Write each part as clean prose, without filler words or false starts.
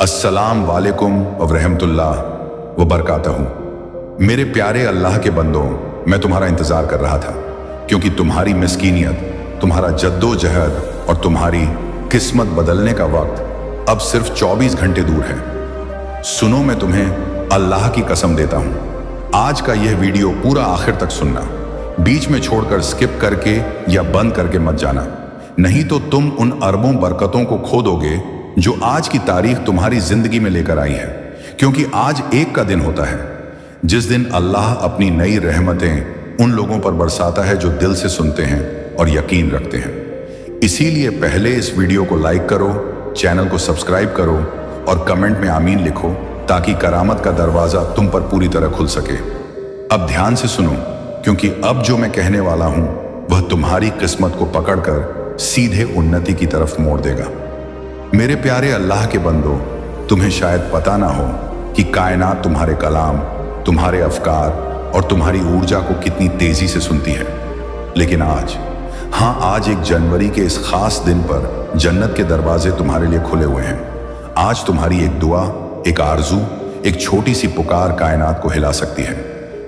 अस्सलाम वालेकुम व रहमतुल्लाह व बरकातहू। मेरे प्यारे अल्लाह के बंदों, मैं तुम्हारा इंतज़ार कर रहा था क्योंकि तुम्हारी मिस्कीनियत, तुम्हारा जद्दोजहद और तुम्हारी किस्मत बदलने का वक्त अब सिर्फ 24 घंटे दूर है। सुनो, मैं तुम्हें अल्लाह की कसम देता हूँ, आज का यह वीडियो पूरा आखिर तक सुनना, बीच में छोड़कर स्किप करके या बंद करके मत जाना, नहीं तो तुम उन अरबों बरकतों को खो दोगे जो आज की तारीख तुम्हारी जिंदगी में लेकर आई है। क्योंकि आज एक का दिन होता है जिस दिन अल्लाह अपनी नई रहमतें उन लोगों पर बरसाता है जो दिल से सुनते हैं और यकीन रखते हैं। इसीलिए पहले इस वीडियो को लाइक करो, चैनल को सब्सक्राइब करो और कमेंट में आमीन लिखो ताकि करामत का दरवाजा तुम पर पूरी तरह खुल सके। अब ध्यान से सुनो, क्योंकि अब जो मैं कहने वाला हूं वह तुम्हारी किस्मत को पकड़कर सीधे उन्नति की तरफ मोड़ देगा। मेरे प्यारे अल्लाह के बंदो, तुम्हें शायद पता ना हो कि कायनात तुम्हारे कलाम, तुम्हारे अफकार और तुम्हारी ऊर्जा को कितनी तेजी से सुनती है। लेकिन आज, हाँ, आज 1 जनवरी के इस खास दिन पर जन्नत के दरवाजे तुम्हारे लिए खुले हुए हैं। आज तुम्हारी एक दुआ, एक आरजू, एक छोटी सी पुकार कायनात को हिला सकती है।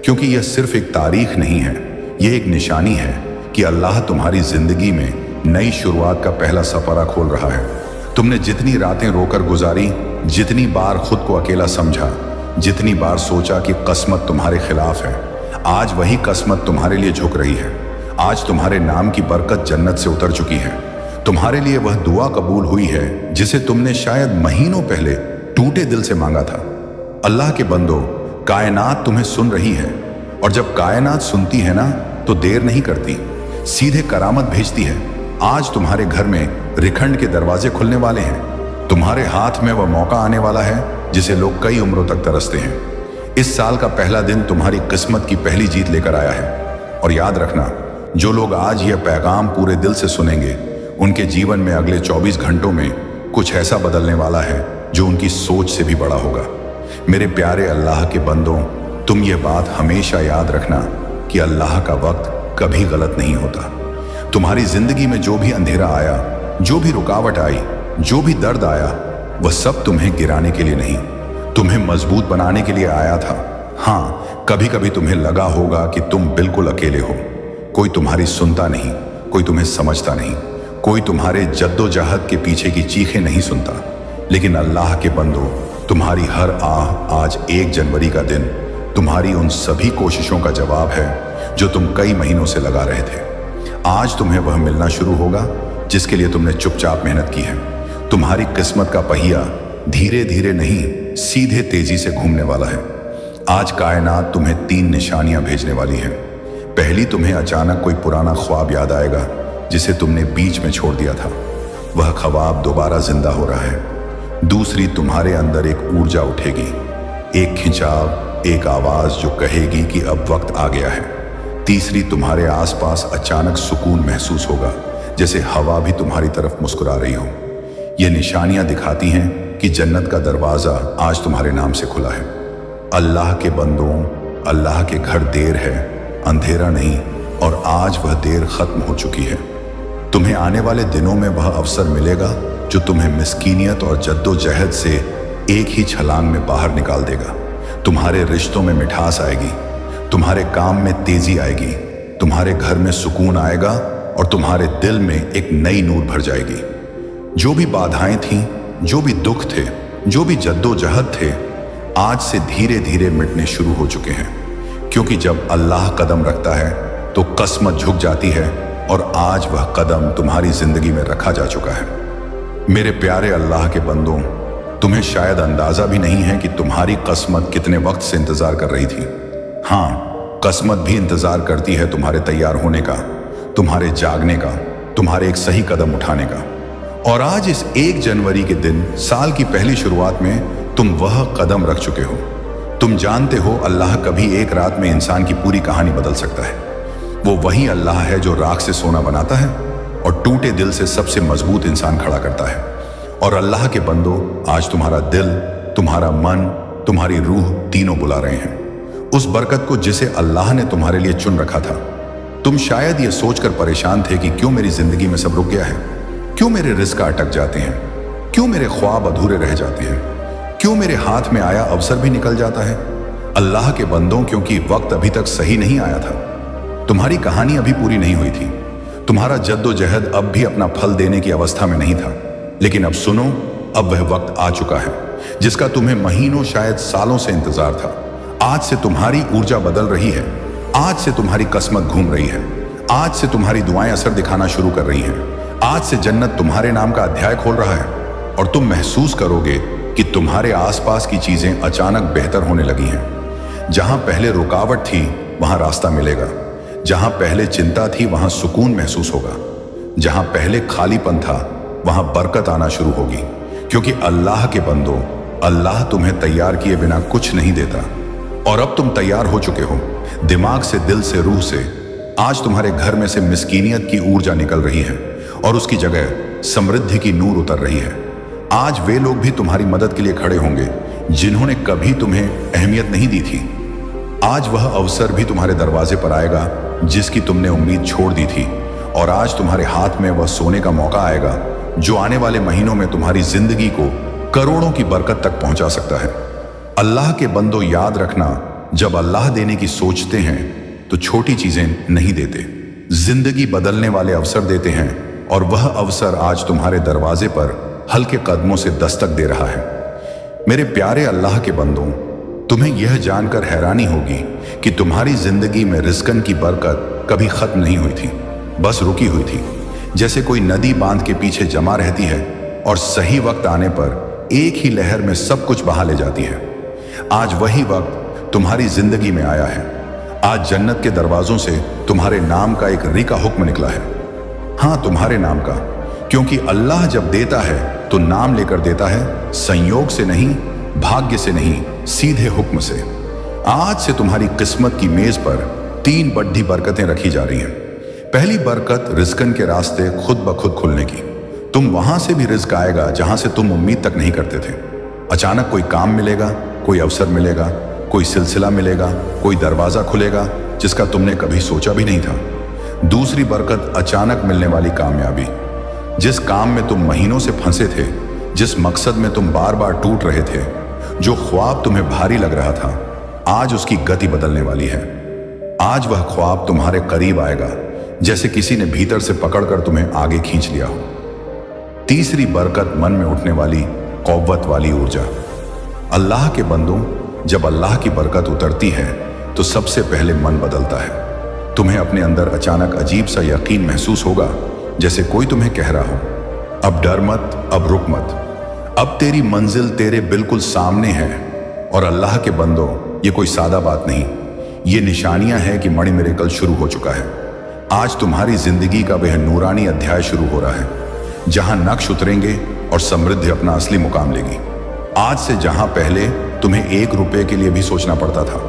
क्योंकि यह सिर्फ एक तारीख नहीं है, यह एक निशानी है कि अल्लाह तुम्हारी जिंदगी में नई शुरुआत का पहला सफरा खोल रहा है। तुमने जितनी रातें रोकर गुजारी, जितनी बार खुद को अकेला समझा, जितनी बार सोचा कि किस्मत तुम्हारे खिलाफ है, आज वही किस्मत तुम्हारे लिए झुक रही है। आज तुम्हारे नाम की बरकत जन्नत से उतर चुकी है। तुम्हारे लिए वह दुआ कबूल हुई है जिसे तुमने शायद महीनों पहले टूटे दिल से मांगा था। अल्लाह के बंदो, कायनात तुम्हें सुन रही है, और जब कायनात सुनती है ना तो देर नहीं करती, सीधे करामत भेजती है। आज तुम्हारे घर में रिखंड के दरवाजे खुलने वाले हैं। तुम्हारे हाथ में वह मौका आने वाला है जिसे लोग कई उम्रों तक तरसते हैं। इस साल का पहला दिन तुम्हारी किस्मत की पहली जीत लेकर आया है। और याद रखना, जो लोग आज यह पैगाम पूरे दिल से सुनेंगे, उनके जीवन में अगले 24 घंटों में कुछ ऐसा बदलने वाला है जो उनकी सोच से भी बड़ा होगा। मेरे प्यारे अल्लाह के बंदों, तुम ये बात हमेशा याद रखना कि अल्लाह का वक्त कभी गलत नहीं होता। तुम्हारी जिंदगी में जो भी अंधेरा आया, जो भी रुकावट आई, जो भी दर्द आया, वह सब तुम्हें गिराने के लिए नहीं, तुम्हें मजबूत बनाने के लिए आया था। हाँ, कभी कभी तुम्हें लगा होगा कि तुम बिल्कुल अकेले हो, कोई तुम्हारी सुनता नहीं, कोई तुम्हें समझता नहीं, कोई तुम्हारे जद्दोजहद के पीछे की चीखें नहीं सुनता। लेकिन अल्लाह के बंदो, तुम्हारी हर आह आज 1 जनवरी का दिन तुम्हारी उन सभी कोशिशों का जवाब है जो तुम कई महीनों से लगा रहे थे। आज तुम्हें वह मिलना शुरू होगा जिसके लिए तुमने चुपचाप मेहनत की है। तुम्हारी किस्मत का पहिया धीरे धीरे नहीं, सीधे तेजी से घूमने वाला है। आज कायनात तुम्हें 3 निशानियां भेजने वाली है। पहली, तुम्हें अचानक कोई पुराना ख्वाब याद आएगा जिसे तुमने बीच में छोड़ दिया था। वह ख्वाब दोबारा जिंदा हो रहा है। दूसरी, तुम्हारे अंदर एक ऊर्जा उठेगी, एक खिंचाव, एक आवाज जो कहेगी कि अब वक्त आ गया है। तीसरी, तुम्हारे आसपास अचानक सुकून महसूस होगा, जैसे हवा भी तुम्हारी तरफ मुस्कुरा रही हो। ये निशानियां दिखाती हैं कि जन्नत का दरवाजा आज तुम्हारे नाम से खुला है। अल्लाह के बंदों, अल्लाह के घर देर है, अंधेरा नहीं, और आज वह देर खत्म हो चुकी है। तुम्हें आने वाले दिनों में वह अवसर मिलेगा जो तुम्हें मिस्कीनियत और जद्दोजहद से एक ही छलांग में बाहर निकाल देगा। तुम्हारे रिश्तों में मिठास आएगी, तुम्हारे काम में तेजी आएगी, तुम्हारे घर में सुकून आएगा और तुम्हारे दिल में एक नई नूर भर जाएगी। जो भी बाधाएं थीं, जो भी दुख थे, जो भी जद्दोजहद थे, आज से धीरे धीरे मिटने शुरू हो चुके हैं। क्योंकि जब अल्लाह कदम रखता है तो किस्मत झुक जाती है, और आज वह कदम तुम्हारी जिंदगी में रखा जा चुका है। मेरे प्यारे अल्लाह के बंदों, तुम्हें शायद अंदाजा भी नहीं है कि तुम्हारी किस्मत कितने वक्त से इंतजार कर रही थी। हाँ, किस्मत भी इंतजार करती है तुम्हारे तैयार होने का, तुम्हारे जागने का, तुम्हारे एक सही कदम उठाने का। और आज इस 1 जनवरी के दिन, साल की पहली शुरुआत में तुम वह कदम रख चुके हो। तुम जानते हो, अल्लाह कभी एक रात में इंसान की पूरी कहानी बदल सकता है। वो वही अल्लाह है जो राख से सोना बनाता है और टूटे दिल से सबसे मजबूत इंसान खड़ा करता है। और अल्लाह के बंदो, आज तुम्हारा दिल, तुम्हारा मन, तुम्हारी रूह तीनों बुला रहे हैं उस बरकत को जिसे अल्लाह ने तुम्हारे लिए चुन रखा था। तुम शायद ये सोचकर परेशान थे कि क्यों मेरी जिंदगी में सब रुक गया है, क्यों मेरे रिस्क अटक जाते हैं, क्यों मेरे ख्वाब अधूरे रह जाते हैं। क्यों मेरे हाथ में आया अवसर भी निकल जाता है? अल्लाह के बंदों, क्योंकि वक्त अभी तक सही नहीं आया था। तुम्हारी कहानी अभी पूरी नहीं हुई थी। तुम्हारा जद्दोजहद अब भी अपना फल देने की अवस्था में नहीं था। लेकिन अब सुनो, अब वह वक्त आ चुका है जिसका तुम्हें महीनों, शायद सालों से इंतजार था। आज से तुम्हारी ऊर्जा बदल रही है। आज से तुम्हारी किस्मत घूम रही है। आज से तुम्हारी दुआएं असर दिखाना शुरू कर रही हैं। आज से जन्नत तुम्हारे नाम का अध्याय खोल रहा है और तुम महसूस करोगे कि तुम्हारे आसपास की चीजें अचानक बेहतर होने लगी हैं। जहां पहले रुकावट थी वहां रास्ता मिलेगा। जहां पहले चिंता थी वहां सुकून महसूस होगा। जहां पहले खालीपन था वहां बरकत आना शुरू होगी। क्योंकि अल्लाह के बंदो, अल्लाह तुम्हें तैयार किए बिना कुछ नहीं देता। और अब तुम तैयार हो चुके हो, दिमाग से, दिल से, रूह से। आज तुम्हारे घर में से मिस्कीनियत की ऊर्जा निकल रही है और उसकी जगह समृद्धि की नूर उतर रही है। आज वे लोग भी तुम्हारी मदद के लिए खड़े होंगे जिन्होंने कभी तुम्हें अहमियत नहीं दी थी। आज वह अवसर भी तुम्हारे दरवाजे पर आएगा जिसकी तुमने उम्मीद छोड़ दी थी। और आज तुम्हारे हाथ में वह सोने का मौका आएगा जो आने वाले महीनों में तुम्हारी जिंदगी को करोड़ों की बरकत तक पहुंचा सकता है। अल्लाह के बंदो, याद रखना, जब अल्लाह देने की सोचते हैं तो छोटी चीजें नहीं देते, जिंदगी बदलने वाले अवसर देते हैं। और वह अवसर आज तुम्हारे दरवाजे पर हल्के कदमों से दस्तक दे रहा है। मेरे प्यारे अल्लाह के बंदों, तुम्हें यह जानकर हैरानी होगी कि तुम्हारी जिंदगी में रिज़्क़न की बरकत कभी खत्म नहीं हुई थी, बस रुकी हुई थी। जैसे कोई नदी बांध के पीछे जमा रहती है और सही वक्त आने पर एक ही लहर में सब कुछ बहा ले जाती है। आज वही वक्त तुम्हारी जिंदगी में आया है। आज जन्नत के दरवाजों से तुम्हारे नाम का एक री का हुक्म निकला है। हाँ, तुम्हारे नाम का, क्योंकि अल्लाह जब देता है तो नाम लेकर देता है, संयोग से नहीं, भाग्य से नहीं, सीधे हुक्म से। आज से तुम्हारी किस्मत की मेज पर 3 बड़ी बरकतें रखी जा रही हैं। पहली बरकत, रिज़्क़न के रास्ते खुद ब खुद खुलने की। तुम वहां से भी रिज़्क़ आएगा जहां से तुम उम्मीद तक नहीं करते थे। अचानक कोई काम मिलेगा, कोई अवसर मिलेगा, कोई सिलसिला मिलेगा, कोई दरवाजा खुलेगा जिसका तुमने कभी सोचा भी नहीं था। दूसरी बरकत, अचानक मिलने वाली कामयाबी। जिस काम में तुम महीनों से फंसे थे, जिस मकसद में तुम बार बार टूट रहे थे, जो ख्वाब तुम्हें भारी लग रहा था, आज उसकी गति बदलने वाली है। आज वह ख्वाब तुम्हारे करीब आएगा जैसे किसी ने भीतर से पकड़कर तुम्हें आगे खींच लिया हो। तीसरी बरकत, मन में उठने वाली कौवत वाली ऊर्जा। अल्लाह के बंदों, जब अल्लाह की बरकत उतरती है तो सबसे पहले मन बदलता है। तुम्हें अपने अंदर अचानक अजीब सा यकीन महसूस होगा, जैसे कोई तुम्हें कह रहा हो, अब डर मत, अब रुक मत, अब तेरी मंजिल तेरे बिल्कुल सामने है। और अल्लाह के बंदो, ये कोई सादा बात नहीं, ये निशानियां हैं कि मणि मिरेकल शुरू हो चुका है। आज तुम्हारी जिंदगी का वह नूरानी अध्याय शुरू हो रहा है जहां नक्श उतरेंगे और समृद्धि अपना असली मुकाम लेगी। आज से जहां पहले तुम्हें 1 रुपए के लिए भी सोचना पड़ता था,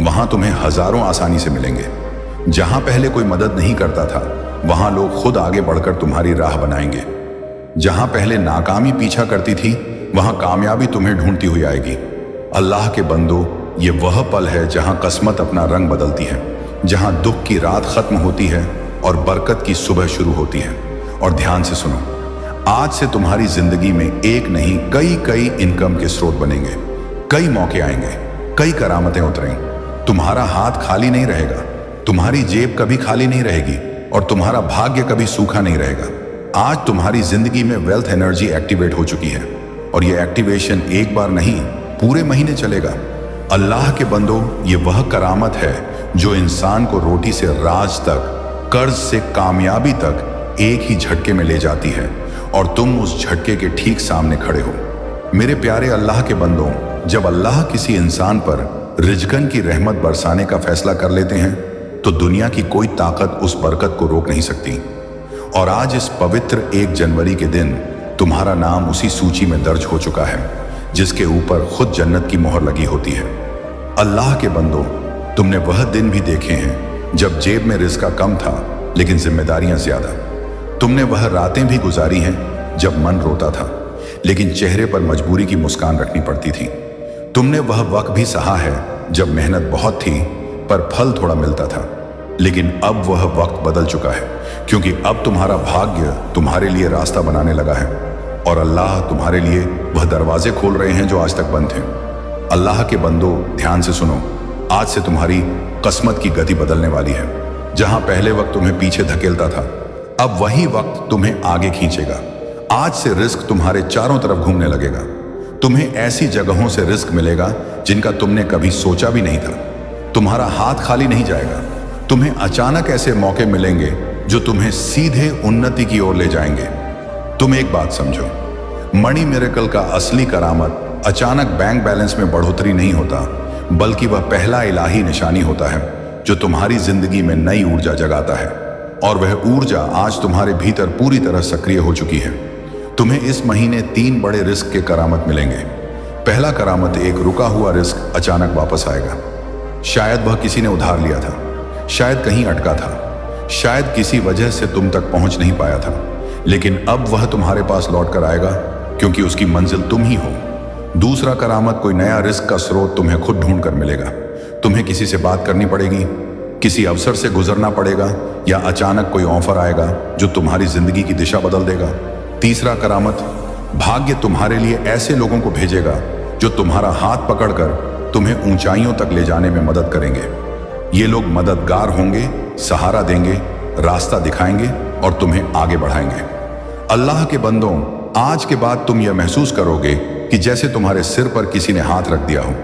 वहां तुम्हें हजारों आसानी से मिलेंगे। जहां पहले कोई मदद नहीं करता था, वहां लोग खुद आगे बढ़कर तुम्हारी राह बनाएंगे। जहां पहले नाकामी पीछा करती थी, वहां कामयाबी तुम्हें ढूंढती हुई आएगी। अल्लाह के बंदो, ये वह पल है जहां किस्मत अपना रंग बदलती है, जहां दुख की रात खत्म होती है और बरकत की सुबह शुरू होती है। और ध्यान से सुनो, आज से तुम्हारी जिंदगी में एक नहीं, कई इनकम के स्रोत बनेंगे। कई मौके आएंगे, कई करामतें उतरेंगी। तुम्हारा हाथ खाली नहीं रहेगा, तुम्हारी जेब कभी खाली नहीं रहेगी और तुम्हारा भाग्य कभी सूखा नहीं रहेगा। आज तुम्हारी जिंदगी में वेल्थ एनर्जी एक्टिवेट हो चुकी है और यह एक्टिवेशन एक बार नहीं, पूरे महीने चलेगा। अल्लाह के बंदो, ये वह करामत है जो इंसान को रोटी से राज तक, कर्ज से कामयाबी तक एक ही झटके में ले जाती है और तुम उस झटके के ठीक सामने खड़े हो। मेरे प्यारे अल्लाह के बंदों, जब अल्लाह किसी इंसान पर रिज़्क़न की रहमत बरसाने का फैसला कर लेते हैं तो दुनिया की कोई ताकत उस बरकत को रोक नहीं सकती। और आज इस पवित्र 1 जनवरी के दिन तुम्हारा नाम उसी सूची में दर्ज हो चुका है जिसके ऊपर खुद जन्नत की मोहर लगी होती है। अल्लाह के बंदो, तुमने वह दिन भी देखे हैं जब जेब में रिज़्क़ कम था लेकिन जिम्मेदारियां ज्यादा। तुमने वह रातें भी गुजारी हैं जब मन रोता था लेकिन चेहरे पर मजबूरी की मुस्कान रखनी पड़ती थी। तुमने वह वक्त भी सहा है जब मेहनत बहुत थी पर फल थोड़ा मिलता था। लेकिन अब वह वक्त बदल चुका है, क्योंकि अब तुम्हारा भाग्य तुम्हारे लिए रास्ता बनाने लगा है। और अल्लाह तुम्हारे लिए वह दरवाजे खोल रहे हैं जो आज तक बंद थे। अल्लाह के बंदो, ध्यान से सुनो, आज से तुम्हारी किस्मत की गति बदलने वाली है। जहां पहले वक्त तुम्हें पीछे धकेलता था, अब वही वक्त तुम्हें आगे खींचेगा। आज से रिस्क तुम्हारे चारों तरफ घूमने लगेगा। तुम्हें ऐसी जगहों से रिस्क मिलेगा जिनका तुमने कभी सोचा भी नहीं था। तुम्हारा हाथ खाली नहीं जाएगा। तुम्हें अचानक ऐसे मौके मिलेंगे जो तुम्हें सीधे उन्नति की ओर ले जाएंगे। तुम एक बात समझो, मनी मिरेकल का असली करामत अचानक बैंक बैलेंस में बढ़ोतरी नहीं होता, बल्कि वह पहला इलाही निशानी होता है जो तुम्हारी जिंदगी में नई ऊर्जा जगाता है। और वह ऊर्जा आज तुम्हारे भीतर पूरी तरह सक्रिय हो चुकी है। तुम्हें इस महीने 3 बड़े रिस्क के करामत मिलेंगे। पहला करामत, एक रुका हुआ रिस्क अचानक वापस आएगा। शायद वह किसी ने उधार लिया था, शायद कहीं अटका था, शायद किसी वजह से तुम तक पहुंच नहीं पाया था, लेकिन अब वह तुम्हारे पास लौट कर आएगा, क्योंकि उसकी मंजिल तुम ही हो। दूसरा करामत, कोई नया रिस्क का स्रोत तुम्हें खुद ढूंढ कर मिलेगा। तुम्हें किसी से बात करनी पड़ेगी, किसी अवसर से गुजरना पड़ेगा, या अचानक कोई ऑफर आएगा जो तुम्हारी जिंदगी की दिशा बदल देगा। तीसरा करामत, भाग्य तुम्हारे लिए ऐसे लोगों को भेजेगा जो तुम्हारा हाथ पकड़कर तुम्हें ऊंचाइयों तक ले जाने में मदद करेंगे। ये लोग मददगार होंगे, सहारा देंगे, रास्ता दिखाएंगे और तुम्हें आगे बढ़ाएंगे। अल्लाह के बंदों, आज के बाद तुम यह महसूस करोगे कि जैसे तुम्हारे सिर पर किसी ने हाथ रख दिया हो,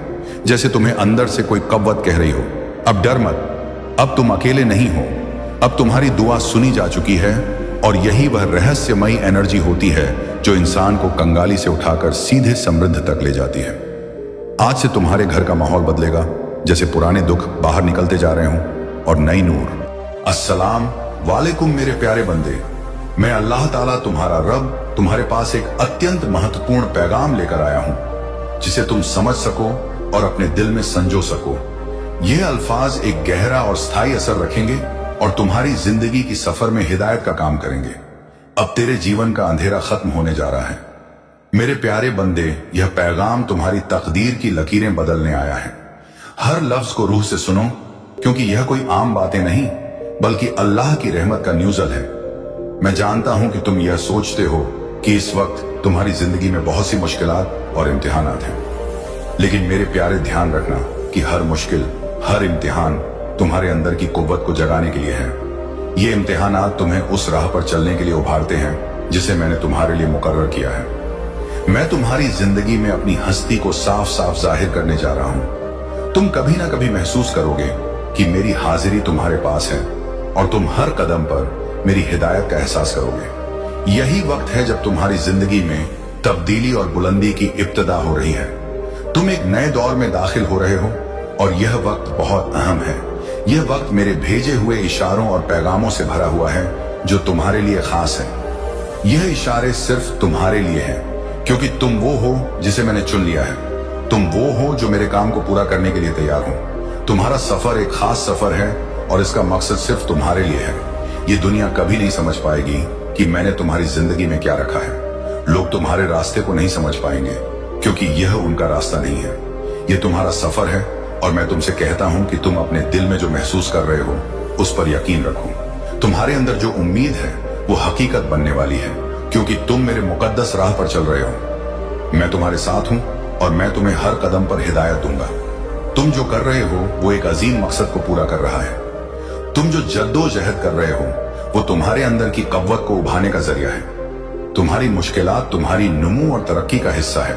जैसे तुम्हें अंदर से कोई कव्वत कह रही हो, अब डर मत, अब तुम अकेले नहीं हो, अब तुम्हारी दुआ सुनी जा चुकी है। और यही वह रहस्यमयी एनर्जी होती है जो इंसान को कंगाली से उठाकर सीधे समृद्ध तक ले जाती है। आज से तुम्हारे घर का माहौल बदलेगा, जैसे पुराने दुख बाहर निकलते जा रहे हों और नई नूर। अस्सलाम वालेकुम मेरे प्यारे बंदे, मैं अल्लाह ताला तुम्हारा रब तुम्हारे पास एक अत्यंत महत्वपूर्ण पैगाम लेकर आया हूं, जिसे तुम समझ सको और अपने दिल में संजो सको। ये अल्फाज एक गहरा और स्थायी असर रखेंगे और तुम्हारी जिंदगी की सफर में हिदायत का काम करेंगे। अब तेरे जीवन का अंधेरा खत्म होने जा रहा है। मेरे प्यारे बंदे, यह पैगाम तुम्हारी तकदीर की लकीरें बदलने आया है। हर लफ्ज को रूह से सुनो, क्योंकि यह कोई आम बातें नहीं, बल्कि अल्लाह की रहमत का न्यूज़ल है। मैं जानता हूं कि तुम यह सोचते हो कि इस वक्त तुम्हारी जिंदगी में बहुत सी मुश्किलात और इम्तिहानात हैं, लेकिन मेरे प्यारे, ध्यान रखना कि हर मुश्किल, हर इम्तिहान तुम्हारे अंदर की कुव्वत को जगाने के लिए है। ये इम्तिहानात तुम्हें उस राह पर चलने के लिए उभारते हैं जिसे मैंने तुम्हारे लिए मुकर्रर किया है। मैं तुम्हारी जिंदगी में अपनी हस्ती को साफ साफ जाहिर करने जा रहा हूं। तुम कभी ना कभी महसूस करोगे कि मेरी हाजिरी तुम्हारे पास है और तुम हर कदम पर मेरी हिदायत का एहसास करोगे। यही वक्त है जब तुम्हारी जिंदगी में तब्दीली और बुलंदी की इब्तिदा हो रही है। तुम एक नए दौर में दाखिल हो रहे हो और यह वक्त बहुत अहम है। यह वक्त मेरे भेजे हुए इशारों और पैगामों से भरा हुआ है जो तुम्हारे लिए खास है। यह इशारे सिर्फ तुम्हारे लिए हैं, क्योंकि तुम वो हो जिसे मैंने चुन लिया है। तुम वो हो जो मेरे काम को पूरा करने के लिए तैयार हो। तुम्हारा सफर एक खास सफर है और इसका मकसद सिर्फ तुम्हारे लिए है। ये दुनिया कभी नहीं समझ पाएगी कि मैंने तुम्हारी जिंदगी में क्या रखा है। लोग तुम्हारे रास्ते को नहीं समझ पाएंगे, क्योंकि यह उनका रास्ता नहीं है। यह तुम्हारा सफर है और मैं तुमसे कहता हूं कि तुम अपने दिल में जो महसूस कर रहे हो उस पर यकीन रखो। तुम्हारे अंदर जो उम्मीद है वो हकीकत बनने वाली है, क्योंकि तुम मेरे मुकद्दस राह पर चल रहे हो। मैं तुम्हारे साथ हूं और मैं तुम्हें हर कदम पर हिदायत दूंगा। तुम जो कर रहे हो वो एक अजीम मकसद को पूरा कर रहा है। तुम जो जद्दोजहद कर रहे हो वो तुम्हारे अंदर की कव्वत को उभारने का जरिया है। तुम्हारी मुश्किलात तुम्हारी नुमू और तरक्की का हिस्सा है,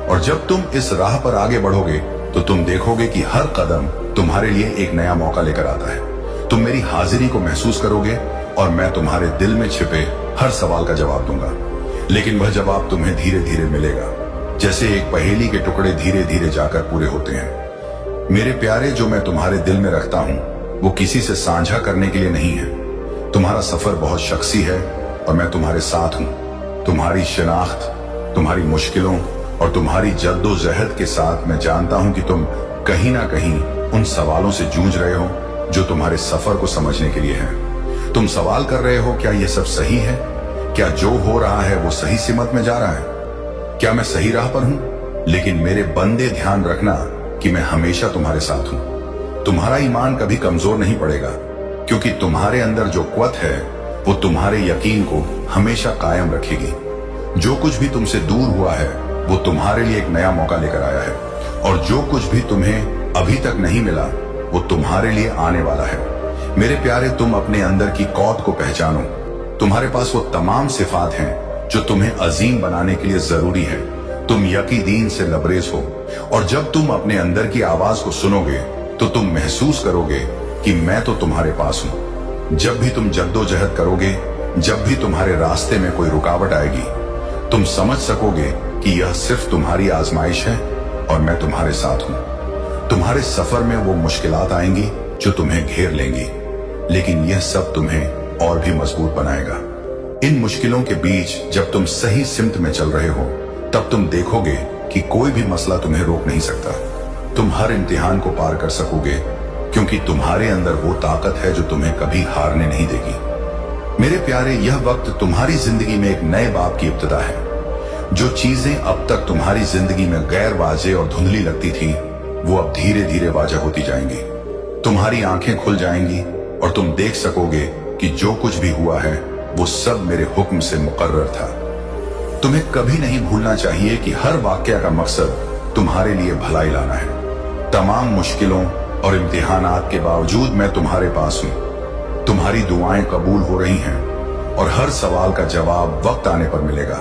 और जब तुम इस राह पर आगे बढ़ोगे तो तुम देखोगे कि हर कदम तुम्हारे लिए एक नया मौका लेकर आता है। तुम मेरी हाजिरी को महसूस करोगे और मैं तुम्हारे दिल में छिपे हर सवाल का जवाब दूंगा। लेकिन वह जवाब तुम्हें धीरे धीरे मिलेगा, जैसे एक पहेली के टुकड़े धीरे धीरे जाकर पूरे होते हैं। मेरे प्यारे, जो मैं तुम्हारे दिल में रखता हूं वो किसी से साझा करने के लिए नहीं है। तुम्हारा सफर बहुत शख्सी है और मैं तुम्हारे साथ हूं। तुम्हारी शिनाख्त, तुम्हारी मुश्किलों और तुम्हारी जद्दोजहद के साथ मैं जानता हूं कि तुम कहीं ना कहीं उन सवालों से जूझ रहे हो जो तुम्हारे सफर को समझने के लिए है। तुम सवाल कर रहे हो, क्या यह सब सही है? क्या जो हो रहा है वो सही सिमत में जा रहा है? क्या मैं सही राह पर हूं? लेकिन मेरे बंदे, ध्यान रखना कि मैं हमेशा तुम्हारे साथ हूं। तुम्हारा ईमान कभी कमजोर नहीं पड़ेगा, क्योंकि तुम्हारे अंदर जो क़ुव्वत है वो तुम्हारे यकीन को हमेशा कायम रखेगी। जो कुछ भी तुमसे दूर हुआ है वो तुम्हारे लिए एक नया मौका लेकर आया है, और जो कुछ भी तुम्हें अभी तक नहीं मिला वो तुम्हारे लिए आने वाला है। मेरे प्यारे, तुम अपने अंदर की कौत को पहचानो। तुम्हारे पास वो तमाम सिफात हैं जो तुम्हें अजीम बनाने के लिए जरूरी है। तुम यकीन से लबरेज हो, और जब तुम अपने अंदर की आवाज को सुनोगे तो तुम महसूस करोगे कि मैं तो तुम्हारे पास हूं। जब भी तुम जद्दोजहद करोगे, जब भी तुम्हारे रास्ते में कोई रुकावट आएगी, तुम समझ सकोगे कि यह सिर्फ तुम्हारी आजमाइश है और मैं तुम्हारे साथ हूं। तुम्हारे सफर में वो मुश्किलात आएंगी जो तुम्हें घेर लेंगी, लेकिन यह सब तुम्हें और भी मजबूत बनाएगा। इन मुश्किलों के बीच जब तुम सही सिमत में चल रहे हो, तब तुम देखोगे कि कोई भी मसला तुम्हें रोक नहीं सकता। तुम हर इम्तिहान को पार कर सकोगे, क्योंकि तुम्हारे अंदर वो ताकत है जो तुम्हें कभी हारने नहीं देगी। मेरे प्यारे, यह वक्त तुम्हारी जिंदगी में एक नए बाब की इब्तिदा है। जो चीजें अब तक तुम्हारी जिंदगी में गैर वाज़ेह और धुंधली लगती थी, वो अब धीरे धीरे वाज़ेह होती जाएंगी। तुम्हारी आंखें खुल जाएंगी और तुम देख सकोगे कि जो कुछ भी हुआ है वो सब मेरे हुक्म से मुकर्रर था। तुम्हें कभी नहीं भूलना चाहिए कि हर वाकया का मकसद तुम्हारे लिए भलाई लाना है। तमाम मुश्किलों और इम्तिहानात के बावजूद मैं तुम्हारे पास हूं। तुम्हारी दुआएं कबूल हो रही हैं और हर सवाल का जवाब वक्त आने पर मिलेगा।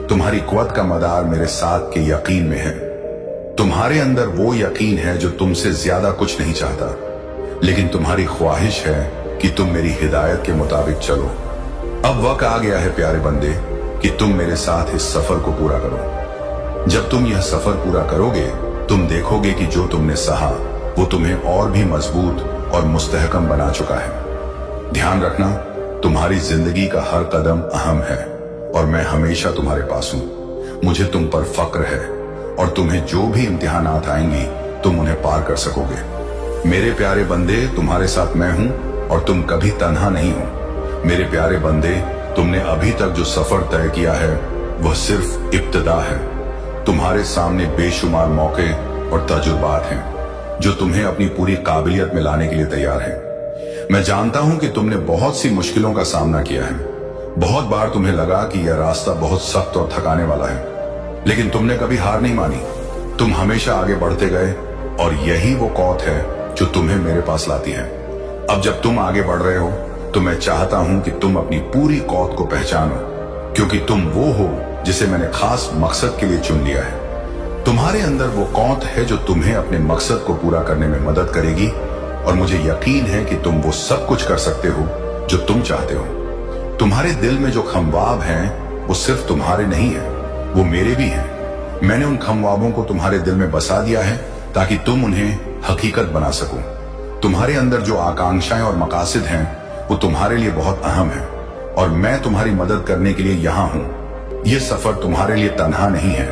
तुम्हारी क़ुव्वत का मदार मेरे साथ के यकीन में है। तुम्हारे अंदर वो यकीन है जो तुमसे ज्यादा कुछ नहीं चाहता, लेकिन तुम्हारी ख्वाहिश है कि तुम मेरी हिदायत के मुताबिक चलो। अब वक्त आ गया है प्यारे बंदे कि तुम मेरे साथ इस सफर को पूरा करो। जब तुम यह सफर पूरा करोगे, तुम देखोगे कि जो तुमने सहा वो तुम्हें और भी मजबूत और मुस्तहकम बना चुका है। ध्यान रखना, तुम्हारी जिंदगी का हर कदम अहम है और मैं हमेशा तुम्हारे पास हूं। मुझे तुम पर फक्र है, और तुम्हें जो भी इम्तिहानात आएंगी तुम उन्हें पार कर सकोगे। मेरे प्यारे बंदे, तुम्हारे साथ मैं हूं और तुम कभी तन्हा नहीं हो। मेरे प्यारे बंदे, तुमने अभी तक जो सफर तय किया है वह सिर्फ इब्तिदा है। तुम्हारे सामने बेशुमार मौके और तजुर्बात हैं जो तुम्हें अपनी पूरी काबिलियत में लाने के लिए तैयार हैं। मैं जानता हूं कि तुमने बहुत सी मुश्किलों का सामना किया है। बहुत बार तुम्हें लगा कि यह रास्ता बहुत सख्त और थकाने वाला है, लेकिन तुमने कभी हार नहीं मानी। तुम हमेशा आगे बढ़ते गए, और यही वो कौत है जो तुम्हें मेरे पास लाती है। अब जब तुम आगे बढ़ रहे हो तो मैं चाहता हूं कि तुम अपनी पूरी कौत को पहचानो, क्योंकि तुम वो हो जिसे मैंने खास मकसद के लिए चुन लिया है। तुम्हारे अंदर वो कौत है जो तुम्हें अपने मकसद को पूरा करने में मदद करेगी, और मुझे यकीन है कि तुम वो सब कुछ कर सकते हो जो तुम चाहते हो। तुम्हारे दिल में जो खमवाब हैं वो सिर्फ तुम्हारे नहीं है, वो मेरे भी हैं। मैंने उन खमवाबों को तुम्हारे दिल में बसा दिया है ताकि तुम उन्हें हकीकत बना सको। तुम्हारे अंदर जो आकांक्षाएं और मकासद हैं वो तुम्हारे लिए बहुत अहम है, और मैं तुम्हारी मदद करने के लिए यहाँ हूँ। ये सफर तुम्हारे लिए तन्हा नहीं है।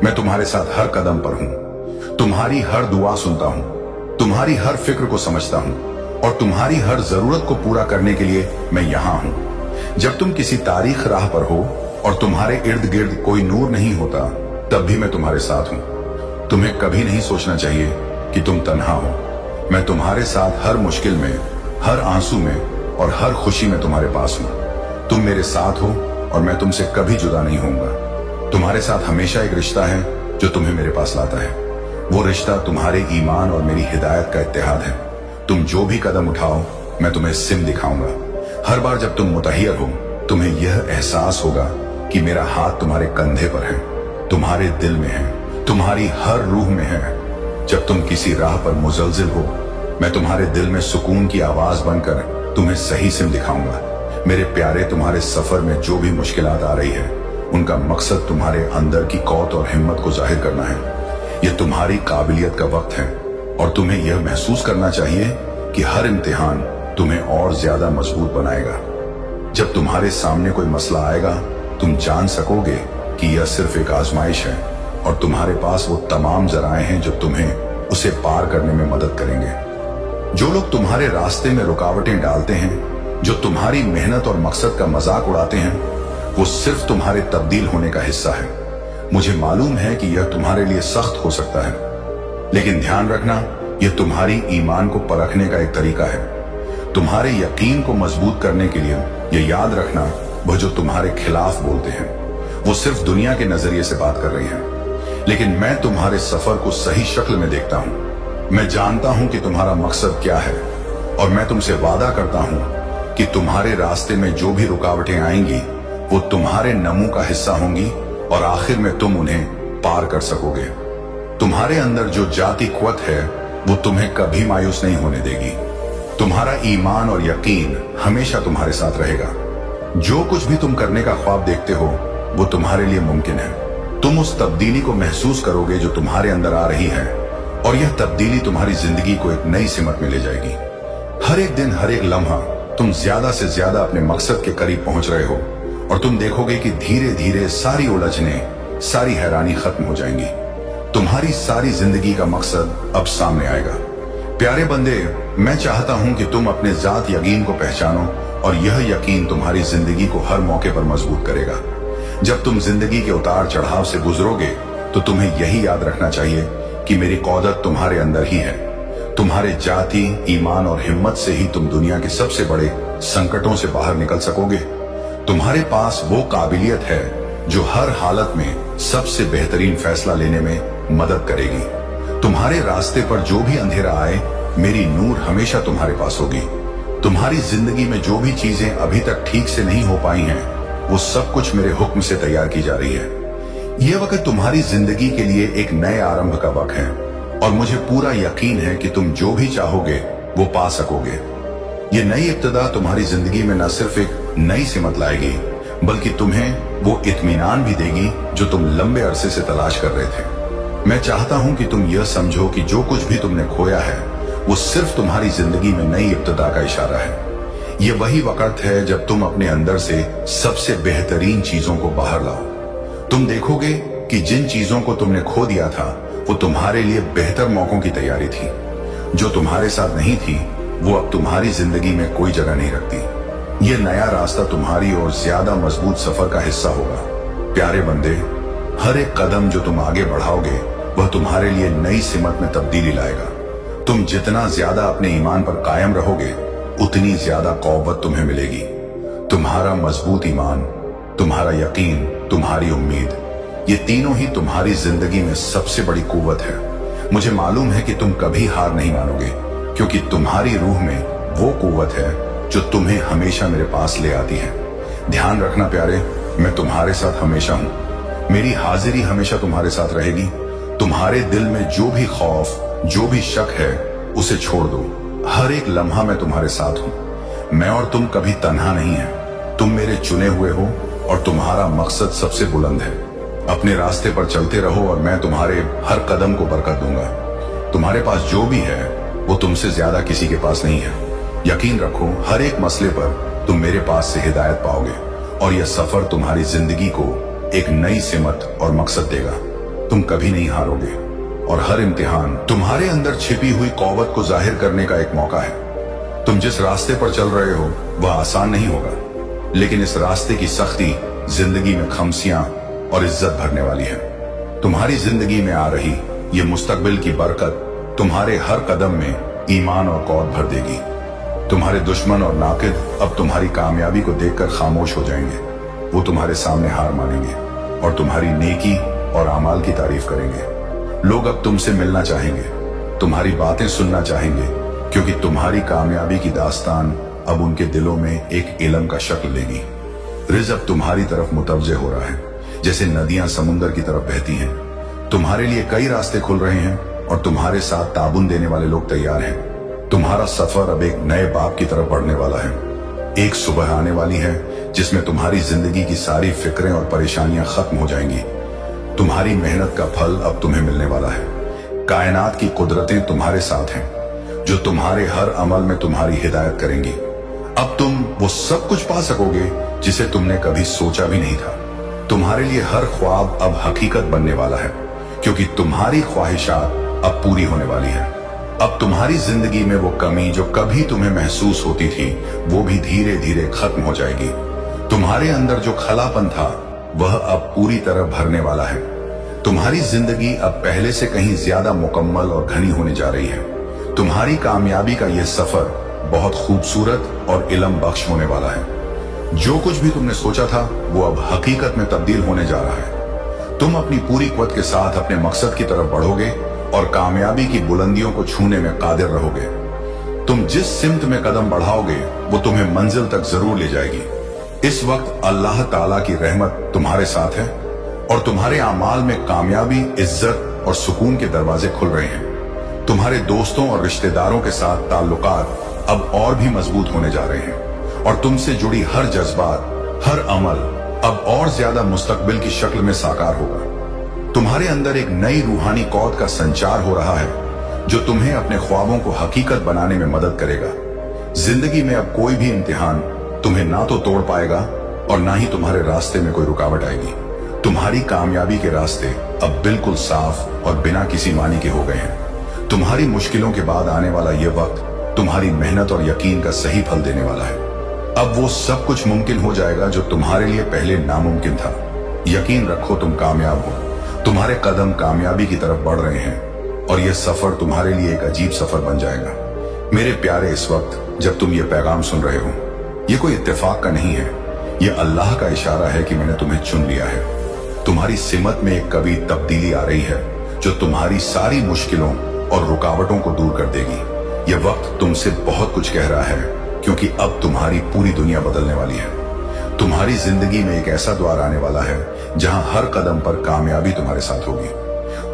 मैं तुम्हारे साथ हर कदम पर हूँ। तुम्हारी हर दुआ सुनता हूँ, तुम्हारी हर फिक्र को समझता हूँ, और तुम्हारी हर जरूरत को पूरा करने के लिए मैं यहाँ हूँ। जब तुम किसी तारीख राह पर हो और तुम्हारे इर्द गिर्द कोई नूर नहीं होता, तब भी मैं तुम्हारे साथ हूँ। तुम्हें कभी नहीं सोचना चाहिए कि तुम तन्हा हो। मैं तुम्हारे साथ हर मुश्किल में, हर आंसू में और हर खुशी में तुम्हारे पास हूँ। तुम मेरे साथ हो और मैं तुमसे कभी जुदा नहीं होऊंगा। तुम्हारे साथ हमेशा एक रिश्ता है जो तुम्हें मेरे पास लाता है। वो रिश्ता तुम्हारे ईमान और मेरी हिदायत का इत्तेहाद है। तुम जो भी कदम उठाओ, मैं तुम्हें सिम दिखाऊंगा। हर बार जब तुम मुतहियर हो, तुम्हें यह एहसास होगा कि मेरा हाथ तुम्हारे कंधे पर है, तुम्हारे दिल में है, तुम्हारी हर रूह में है। जब तुम किसी राह पर मुजलजिल हो, मैं तुम्हारे दिल में सुकून की आवाज बनकर तुम्हें सही सिम दिखाऊंगा। मेरे प्यारे, तुम्हारे सफर में जो भी मुश्किलात आ रही है, उनका मकसद तुम्हारे अंदर की कौत और हिम्मत को जाहिर करना है। यह तुम्हारी काबिलियत का वक्त है, और तुम्हें यह महसूस करना चाहिए कि हर इम्तिहान तुम्हें और ज्यादा मजबूत बनाएगा। जब तुम्हारे सामने कोई मसला आएगा, तुम जान सकोगे कि यह सिर्फ एक आजमाइश है, और तुम्हारे पास वो तमाम जराए हैं जो तुम्हें उसे पार करने में मदद करेंगे। जो लोग तुम्हारे रास्ते में रुकावटें डालते हैं, जो तुम्हारी मेहनत और मकसद का मजाक उड़ाते हैं, वो सिर्फ तुम्हारे तब्दील होने का हिस्सा है। मुझे मालूम है कि यह तुम्हारे लिए सख्त हो सकता है, लेकिन ध्यान रखना, यह तुम्हारी ईमान को परखने का एक तरीका है। तुम्हारे यकीन को मजबूत करने के लिए यह याद रखना, वह जो तुम्हारे खिलाफ बोलते हैं वो सिर्फ दुनिया के नजरिए से बात कर रही हैं। लेकिन मैं तुम्हारे सफर को सही शक्ल में देखता हूं। मैं जानता हूं कि तुम्हारा मकसद क्या है, और मैं तुमसे वादा करता हूं कि तुम्हारे रास्ते में जो भी रुकावटें आएंगी वो तुम्हारे नमू का हिस्सा होंगी, और आखिर में तुम उन्हें पार कर सकोगे। तुम्हारे अंदर जो जाती क़ुव्वत है वो तुम्हें कभी मायूस नहीं होने देगी। तुम्हारा ईमान और यकीन हमेशा तुम्हारे साथ रहेगा। जो कुछ भी तुम करने का ख्वाब देखते हो वो तुम्हारे लिए मुमकिन है। तुम उस तब्दीली को महसूस करोगे जो तुम्हारे अंदर आ रही है, और यह तब्दीली तुम्हारी जिंदगी को एक नई सिमत में ले जाएगी। हर एक दिन, हर एक लम्हा तुम ज्यादा से ज्यादा अपने मकसद के करीब पहुंच रहे हो, और तुम देखोगे कि धीरे धीरे सारी उलझने, सारी हैरानी खत्म हो जाएंगी। तुम्हारी सारी जिंदगी का मकसद अब सामने आएगा। प्यारे बंदे, मैं चाहता हूं कि तुम अपने जात यकीन को पहचानो, और यह यकीन तुम्हारी जिंदगी को हर मौके पर मजबूत करेगा। जब तुम जिंदगी के उतार चढ़ाव से गुजरोगे तो तुम्हें यही याद रखना चाहिए कि मेरी क़ुव्वत तुम्हारे अंदर ही है। तुम्हारे जाति, ईमान और हिम्मत से ही तुम दुनिया के सबसे बड़े संकटों से बाहर निकल सकोगे। तुम्हारे पास वो काबिलियत है जो हर हालत में सबसे बेहतरीन फैसला लेने में मदद करेगी। तुम्हारे रास्ते पर जो भी अंधेरा आए, मेरी नूर हमेशा तुम्हारे पास होगी। तुम्हारी जिंदगी में जो भी चीजें अभी तक ठीक से नहीं हो पाई हैं, वो सब कुछ मेरे हुक्म से तैयार की जा रही है। यह वक्त तुम्हारी जिंदगी के लिए एक नए आरंभ का वक्त है, और मुझे पूरा यकीन है कि तुम जो भी चाहोगे वो पा सकोगे। ये नई इब्तिदा तुम्हारी जिंदगी में न सिर्फ एक नई सिमत लाएगी, बल्कि तुम्हें वो इत्मीनान भी देगी जो तुम लंबे अरसे से तलाश कर रहे थे। मैं चाहता हूं कि तुम यह समझो कि जो कुछ भी तुमने खोया है वो सिर्फ तुम्हारी जिंदगी में नई इब्तिदा का इशारा है। ये वही वक्त है जब तुम अपने अंदर से सबसे बेहतरीन चीजों को बाहर लाओ। तुम देखोगे कि जिन चीजों को तुमने खो दिया था वो तुम्हारे लिए बेहतर मौकों की तैयारी थी। जो तुम्हारे साथ नहीं थी वो अब तुम्हारी जिंदगी में कोई जगह नहीं रखती। ये नया रास्ता तुम्हारी और ज्यादा मजबूत सफर का हिस्सा होगा। प्यारे बंदे, हर एक कदम जो तुम आगे बढ़ाओगे वह तुम्हारे लिए नई सिमत में तब्दीली लाएगा। तुम जितना ज्यादा अपने ईमान पर कायम रहोगे उतनी ज्यादा क़ुव्वत तुम्हें मिलेगी। तुम्हारा मजबूत ईमान, तुम्हारा यकीन, तुम्हारी उम्मीद, ये तीनों ही तुम्हारी जिंदगी में सबसे बड़ी क़ुव्वत है। मुझे मालूम है कि तुम कभी हार नहीं मानोगे, क्योंकि तुम्हारी रूह में वो क़ुव्वत है जो तुम्हें हमेशा मेरे पास ले आती है। ध्यान रखना प्यारे, मैं तुम्हारे साथ हमेशा हूं। मेरी हाजिरी हमेशा तुम्हारे साथ रहेगी। तुम्हारे दिल में जो भी खौफ, जो भी शक है, उसे छोड़ दो। हर एक लम्हा मैं तुम्हारे साथ हूं। मैं और तुम कभी तन्हा नहीं है। तुम मेरे चुने हुए हो, और तुम्हारा मकसद सबसे बुलंद है। अपने रास्ते पर चलते रहो, और मैं तुम्हारे हर कदम को बरकत दूंगा। तुम्हारे पास जो भी है वो तुमसे ज्यादा किसी के पास नहीं है। यकीन रखो, हर एक मसले पर तुम मेरे पास से हिदायत पाओगे, और यह सफर तुम्हारी जिंदगी को एक नई सिमत और मकसद देगा। तुम कभी नहीं हारोगे, और हर इम्तिहान तुम्हारे अंदर छिपी हुई क़ुव्वत को जाहिर करने का एक मौका है। तुम जिस रास्ते पर चल रहे हो वह आसान नहीं होगा, लेकिन इस रास्ते की सख्ती जिंदगी में खमसियां और इज्जत भरने वाली है। तुम्हारी जिंदगी में आ रही ये मुस्तकबिल की बरकत तुम्हारे हर कदम में ईमान और क़ुव्वत भर देगी। तुम्हारे दुश्मन और नाकिद अब तुम्हारी कामयाबी को देखकर खामोश हो जाएंगे। वो तुम्हारे सामने हार मानेंगे, और तुम्हारी नेकी और अमाल की तारीफ करेंगे। लोग अब तुमसे मिलना चाहेंगे, तुम्हारी बातें सुनना चाहेंगे, क्योंकि तुम्हारी कामयाबी की दास्तान अब उनके दिलों में एक इल्म का शक्ल लेगी। रिज़्क़ तुम्हारी तरफ मुतवज्जे हो रहा है, जैसे नदियां समुंदर की तरफ बहती हैं। तुम्हारे लिए कई रास्ते खुल रहे हैं, और तुम्हारे साथ ताबुन देने वाले लोग तैयार हैं। तुम्हारा सफर अब एक नए बाब की तरफ बढ़ने वाला है। एक सुबह आने वाली है जिसमें तुम्हारी जिंदगी की सारी फिक्रें और परेशानियां खत्म हो जाएंगी। तुम्हारी मेहनत का फल अब तुम्हें मिलने वाला है। कायनात की कुदरतें तुम्हारे साथ हैं, जो तुम्हारे हर अमल में तुम्हारी हिदायत करेंगी। अब तुम वो सब कुछ पा सकोगे जिसे तुमने कभी सोचा भी नहीं था। तुम्हारे लिए हर ख्वाब अब हकीकत बनने वाला है, क्योंकि तुम्हारी ख्वाहिशात अब पूरी होने वाली है। अब तुम्हारी जिंदगी में वो कमी जो कभी तुम्हें महसूस होती थी वो भी धीरे धीरे खत्म हो जाएगी। तुम्हारे अंदर जो खलापन था वह अब पूरी तरह भरने वाला है। तुम्हारी जिंदगी अब पहले से कहीं ज्यादा मुकम्मल और घनी होने जा रही है। तुम्हारी कामयाबी का यह सफर बहुत खूबसूरत और इल्म बख्श होने वाला है। जो कुछ भी तुमने सोचा था वो अब हकीकत में तब्दील होने जा रहा है। तुम अपनी पूरी कुव्वत के साथ अपने मकसद की तरफ बढ़ोगे और कामयाबी की बुलंदियों को छूने में कादिर रहोगे। तुम जिस सिमत में कदम बढ़ाओगे वो तुम्हें मंजिल तक जरूर ले जाएगी। इस वक्त अल्लाह ताला की रहमत तुम्हारे साथ है और तुम्हारे अमाल में कामयाबी, इज्जत और सुकून के दरवाजे खुल रहे हैं। तुम्हारे दोस्तों और रिश्तेदारों के साथ ताल्लुकात अब और भी मजबूत होने जा रहे हैं और तुमसे जुड़ी हर जज्बात, हर अमल अब और ज्यादा मुस्तकबिल की शक्ल में साकार होगा। तुम्हारे अंदर एक नई रूहानी कौद का संचार हो रहा है जो तुम्हें अपने ख्वाबों को हकीकत बनाने में मदद करेगा। जिंदगी में अब कोई भी इम्तिहान तुम्हें ना तो तोड़ पाएगा और ना ही तुम्हारे रास्ते में कोई रुकावट आएगी। तुम्हारी कामयाबी के रास्ते अब बिल्कुल साफ और बिना किसी मानी के हो गए हैं। तुम्हारी मुश्किलों के बाद आने वाला यह वक्त तुम्हारी मेहनत और यकीन का सही फल देने वाला है। अब वो सब कुछ मुमकिन हो जाएगा जो तुम्हारे लिए पहले नामुमकिन था। यकीन रखो, तुम कामयाब हो। तुम्हारे कदम कामयाबी की तरफ बढ़ रहे हैं और यह सफर तुम्हारे लिए एक अजीब सफर बन जाएगा। मेरे प्यारे, इस वक्त जब तुम ये पैगाम सुन रहे हो, ये कोई इत्तेफाक का नहीं है, ये अल्लाह का इशारा है कि मैंने तुम्हें चुन लिया है। तुम्हारी सिमत में एक कभी तब्दीली आ रही है जो तुम्हारी सारी मुश्किलों और रुकावटों को दूर कर देगी। यह वक्त तुमसे बहुत कुछ कह रहा है क्योंकि अब तुम्हारी पूरी दुनिया बदलने वाली है। तुम्हारी जिंदगी में एक ऐसा द्वार आने वाला है जहां हर कदम पर कामयाबी तुम्हारे साथ होगी।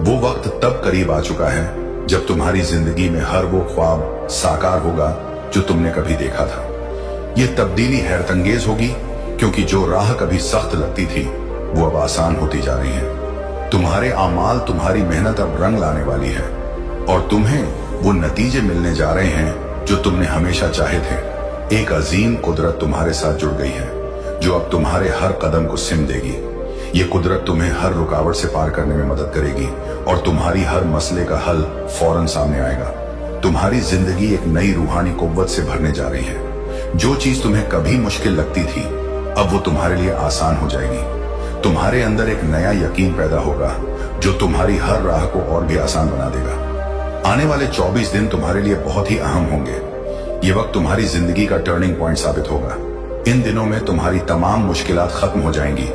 वो वक्त तब करीब आ चुका है जब तुम्हारी जिंदगी में हर वो ख्वाब साकार होगा जो तुमने कभी देखा था। ये तब्दीली हैरतंगेज होगी क्योंकि जो राह कभी सख्त लगती थी वो अब आसान होती जा रही है। तुम्हारे आमाल, तुम्हारी मेहनत अब रंग लाने वाली है और तुम्हें वो नतीजे मिलने जा रहे हैं जो तुमने हमेशा चाहे थे। एक अजीम कुदरत तुम्हारे साथ जुड़ गई है जो अब तुम्हारे हर कदम को सिम देगी। ये कुदरत तुम्हें हर रुकावट से पार करने में मदद करेगी और तुम्हारी हर मसले का हल फौरन सामने आएगा। तुम्हारी जिंदगी एक नई रूहानी कुव्वत से भरने जा रही है। जो चीज तुम्हें कभी मुश्किल लगती थी अब वो तुम्हारे लिए आसान हो जाएगी। तुम्हारे अंदर एक नया यकीन पैदा होगा जो तुम्हारी हर राह को और भी आसान बना देगा। आने वाले 24 दिन तुम्हारे लिए बहुत ही अहम होंगे। ये वक्त तुम्हारी जिंदगी का टर्निंग पॉइंट साबित होगा। इन दिनों में तुम्हारी तमाम मुश्किलात खत्म हो जाएंगी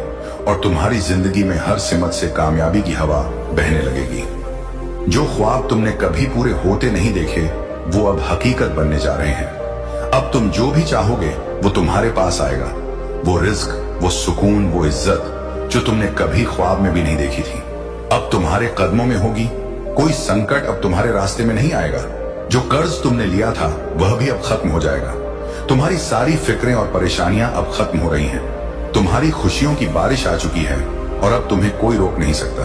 और तुम्हारी जिंदगी में हर सिमत से कामयाबी की हवा बहने लगेगी। जो ख्वाब तुमने कभी पूरे होते नहीं देखे वो अब हकीकत बनने जा रहे हैं। अब तुम जो भी चाहोगे वो तुम्हारे पास आएगा। वो रिज्क, वो सुकून, वो इज्जत जो तुमने कभी ख्वाब में भी नहीं देखी थी अब तुम्हारे कदमों में होगी। कोई संकट अब तुम्हारे रास्ते में नहीं आएगा। जो कर्ज तुमने लिया था वह भी अब खत्म हो जाएगा। तुम्हारी सारी फिक्रें और परेशानियां अब खत्म हो रही हैं। तुम्हारी खुशियों की बारिश आ चुकी है और अब तुम्हें कोई रोक नहीं सकता।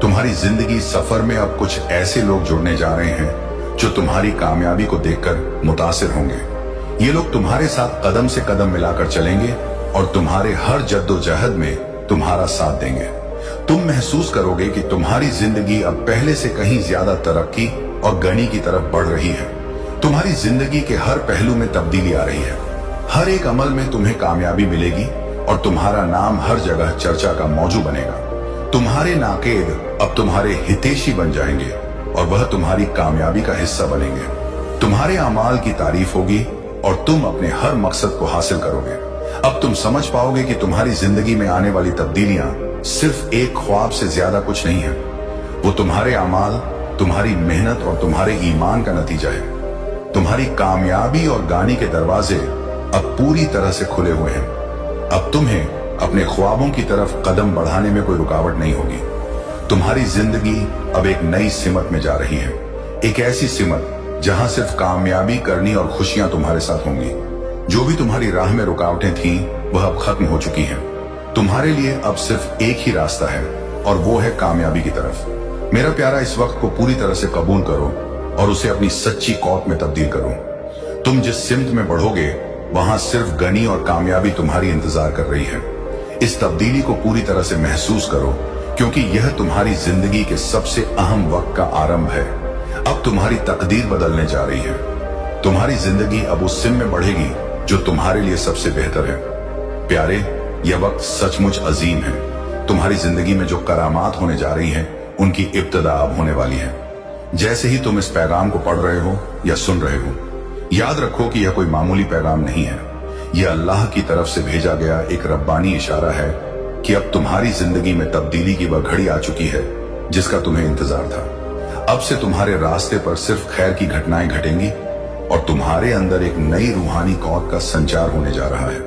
तुम्हारी जिंदगी सफर में अब कुछ ऐसे लोग जुड़ने जा रहे हैं जो तुम्हारी कामयाबी को देखकर मुतासिर होंगे। ये लोग तुम्हारे साथ कदम से कदम मिलाकर चलेंगे और तुम्हारे हर जद्दोजहद में तुम्हारा साथ देंगे। तुम महसूस करोगे कि तुम्हारी जिंदगी अब पहले से कहीं ज्यादा तरक्की और गनी की तरफ बढ़ रही है। तुम्हारी जिंदगी के हर पहलू में तब्दीली आ रही है। हर एक अमल में तुम्हें कामयाबी मिलेगी और तुम्हारा नाम हर जगह चर्चा का मौजू बनेगा। तुम्हारे नाकेद अब तुम्हारे हितैषी बन जाएंगे और वह तुम्हारी कामयाबी का हिस्सा बनेंगे। तुम्हारे अमाल की तारीफ होगी और तुम अपने हर मकसद को हासिल करोगे। अब तुम समझ पाओगे कि तुम्हारी जिंदगी में आने वाली तब्दीलियां सिर्फ एक ख्वाब से ज्यादा कुछ नहीं है। वो तुम्हारे अमाल, तुम्हारी मेहनत और तुम्हारे ईमान का नतीजा है। तुम्हारी कामयाबी और गानी के दरवाजे अब पूरी तरह से खुले हुए हैं। अब तुम्हें अपने ख्वाबों की तरफ कदम बढ़ाने में कोई रुकावट नहीं होगी। तुम्हारी जिंदगी अब एक नई सिमत में जा रही है। एक ऐसी सिमत जहां सिर्फ कामयाबी करनी और खुशियां तुम्हारे साथ होंगी। जो भी तुम्हारी राह में रुकावटें थीं वह अब खत्म हो चुकी हैं। तुम्हारे लिए अब सिर्फ एक ही रास्ता है और वो है कामयाबी की तरफ। मेरा प्यारा, इस वक्त को पूरी तरह से कबूल करो और उसे अपनी सच्ची कौत में तब्दील करो। तुम जिस सिमत में बढ़ोगे वहां सिर्फ गनी और कामयाबी तुम्हारी इंतजार कर रही है। इस तब्दीली को पूरी तरह से महसूस करो क्योंकि यह तुम्हारी जिंदगी के सबसे अहम वक्त का आरंभ है। अब तुम्हारी तकदीर बदलने जा रही है। तुम्हारी जिंदगी अब उस सिम में बढ़ेगी जो तुम्हारे लिए सबसे बेहतर है। प्यारे, यह वक्त सचमुच अजीम है। तुम्हारी जिंदगी में जो करामात होने जा रही हैं उनकी इब्तिदा अब होने वाली है। जैसे ही तुम इस पैगाम को पढ़ रहे हो या सुन रहे हो, याद रखो कि यह कोई मामूली पैगाम नहीं है। यह अल्लाह की तरफ से भेजा गया एक रब्बानी इशारा है कि अब तुम्हारी जिंदगी में तब्दीली की वह घड़ी आ चुकी है जिसका तुम्हें इंतजार था। अब से तुम्हारे रास्ते पर सिर्फ खैर की घटनाएं घटेंगी और तुम्हारे अंदर एक नई रूहानी कौत का संचार होने जा रहा है।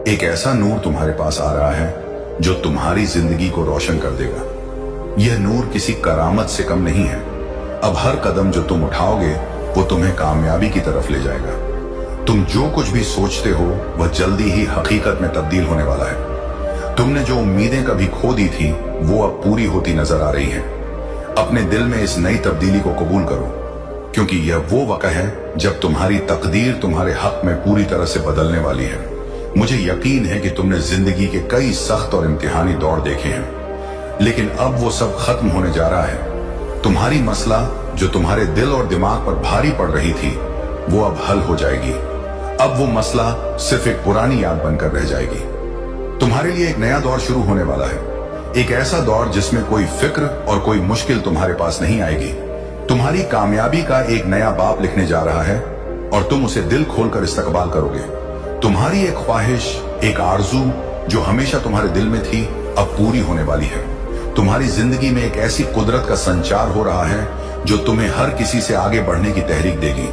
एक ऐसा नूर तुम्हारे पास आ रहा है जो तुम्हारी जिंदगी को रोशन कर देगा। यह नूर किसी करामत से कम नहीं है। अब हर कदम जो तुम उठाओगे वो तुम्हें कामयाबी की तरफ ले जाएगा। तुम जो कुछ भी सोचते हो वह जल्दी ही हकीकत में तब्दील होने वाला है। तुमने जो उम्मीदें कभी खो दी थी वो अब पूरी होती नजर आ रही हैं। अपने दिल में इस नई तब्दीली को कबूल करो, क्योंकि यह वो वक्त है जब तुम्हारी तकदीर तुम्हारे हक में पूरी तरह से बदलने वाली है। मुझे यकीन है कि तुमने जिंदगी के कई सख्त और इम्तिहानी दौर देखे हैं, लेकिन अब वो सब खत्म होने जा रहा है। तुम्हारी मसला जो तुम्हारे दिल और दिमाग पर भारी पड़ रही थी वो अब हल हो जाएगी। अब वो मसला सिर्फ एक पुरानी याद बनकर रह जाएगी। तुम्हारे लिए एक नया दौर शुरू होने वाला है, एक ऐसा दौर जिसमें कोई फिक्र और कोई मुश्किल तुम्हारे पास नहीं आएगी। तुम्हारी कामयाबी का एक नया बाप लिखने जा रहा है और तुम उसे दिल खोलकर इस्तकबाल करोगे। तुम्हारी एक ख्वाहिश, एक आरजू जो हमेशा तुम्हारे दिल में थी अब पूरी होने वाली है। तुम्हारी जिंदगी में एक ऐसी कुदरत का संचार हो रहा है जो तुम्हें हर किसी से आगे बढ़ने की तहरीक देगी।